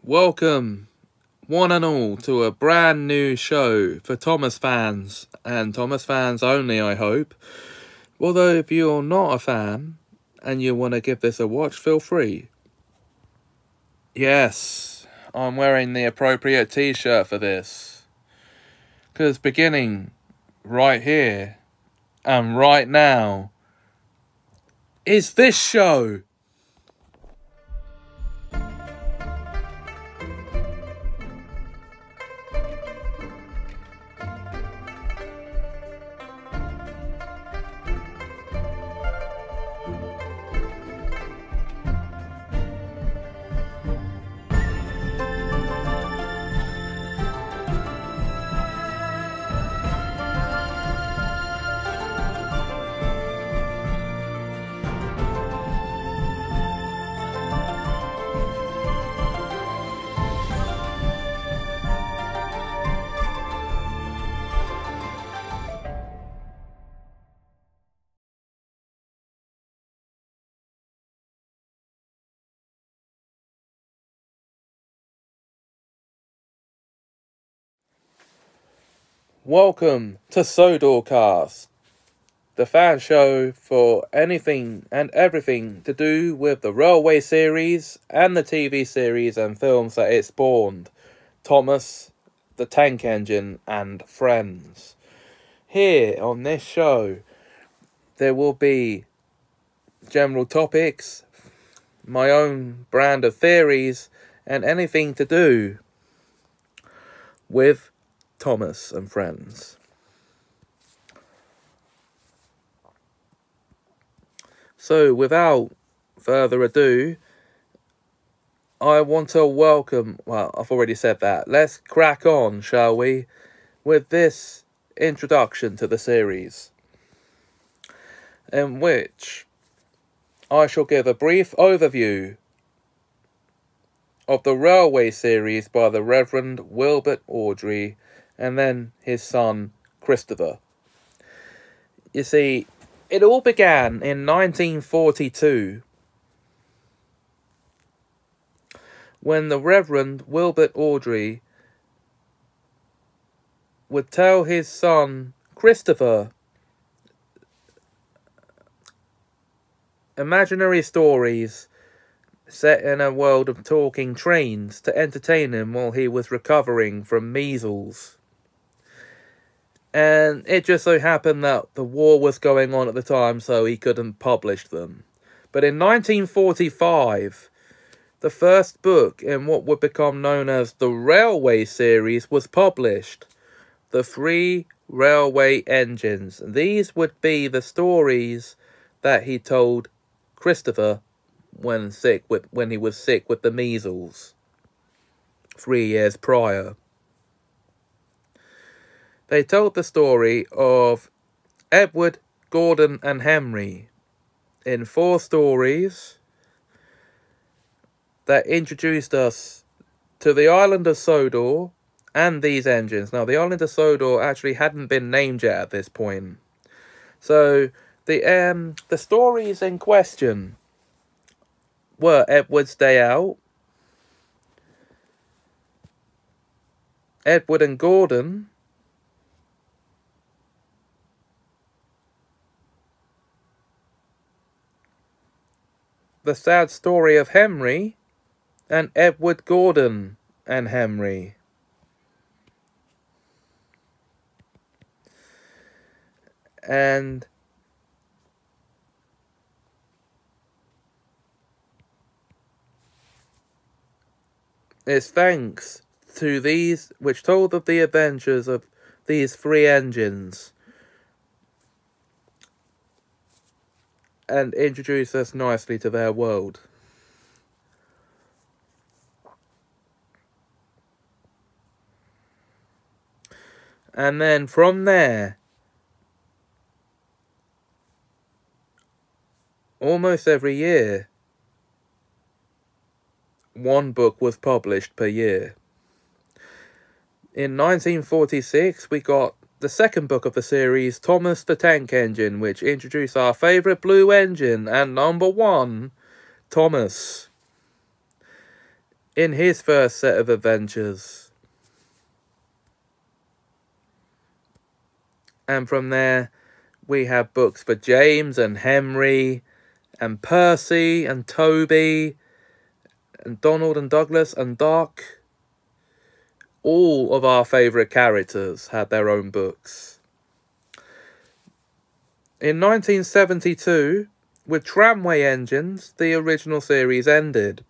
Welcome, one and all, to a brand new show for Thomas fans, and Thomas fans only, I hope. Although, if you're not a fan, and you want to give this a watch, feel free. Yes, I'm wearing the appropriate t-shirt for this. Because beginning right here, and right now, is this show. Welcome to Sodorcast, the fan show for anything and everything to do with the Railway series and the TV series and films that it spawned. Thomas, the Tank Engine, and friends. Here on this show, there will be general topics, my own brand of theories, and anything to do with Thomas and friends. So, without further ado, I want to welcome, well, I've already said that. Let's crack on, shall we, with this introduction to the series, in which I shall give a brief overview of the Railway series by the Reverend Wilbert Awdry and then his son, Christopher. You see, it all began in 1942, when the Reverend Wilbert Awdry would tell his son, Christopher, imaginary stories set in a world of talking trains to entertain him while he was recovering from measles. And it just so happened that the war was going on at the time, so he couldn't publish them. But in 1945, the first book in what would become known as the Railway series was published. The 3 Railway Engines. These would be the stories that he told Christopher when he was sick with the measles 3 years prior. They told the story of Edward, Gordon, and Henry in 4 stories that introduced us to the island of Sodor and these engines. Now, the island of Sodor actually hadn't been named yet at this point. So, the stories in question were Edward's Day Out, Edward and Gordon, The Sad Story of Henry, and Edward, Gordon, and Henry. And it's thanks to these, which told of the adventures of these 3 engines, and introduced us nicely to their world. And then from there, almost every year, 1 book was published per year. In 1946, we got the second book of the series, Thomas the Tank Engine, which introduced our favourite blue engine and number 1, Thomas. in his first set of adventures. And from there, we have books for James and Henry and Percy and Toby and Donald and Douglas and Doc. All of our favourite characters had their own books. In 1972, with tramway engines, the original series ended.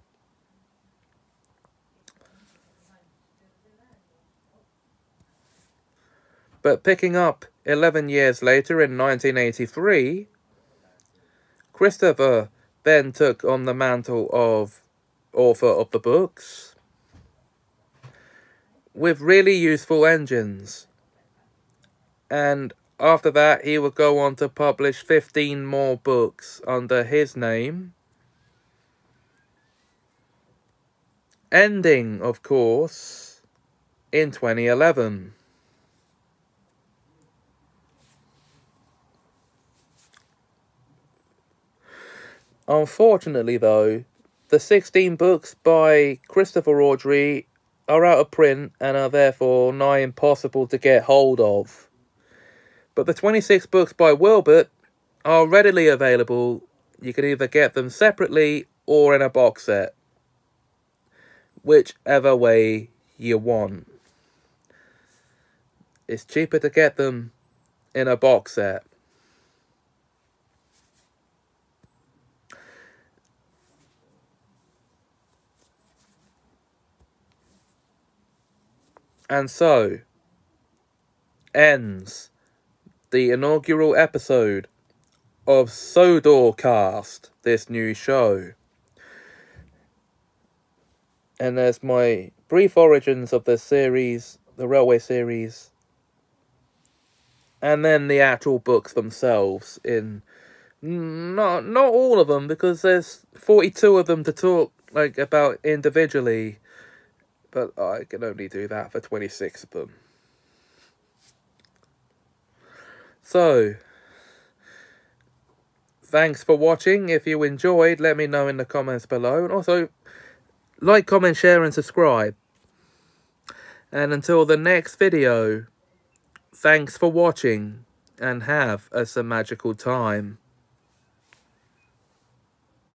But picking up 11 years later in 1983, Christopher then took on the mantle of author of the books with really useful engines. And after that, he would go on to publish 15 more books under his name. Ending, of course, in 2011. Unfortunately, though, the 16 books by Christopher Awdry are out of print and are therefore nigh impossible to get hold of. But the 26 books by Wilbert are readily available. You can either get them separately or in a box set, whichever way you want. It's cheaper to get them in a box set. And so ends the inaugural episode of Sodorcast, this new show. And there's my brief origins of the series, the Railway series, and then the actual books themselves in not all of them, because there's 42 of them to talk about individually, but I can only do that for 26 of them. So, thanks for watching. If you enjoyed, let me know in the comments below. And also, like, comment, share, and subscribe. And until the next video, thanks for watching, and have a magical time.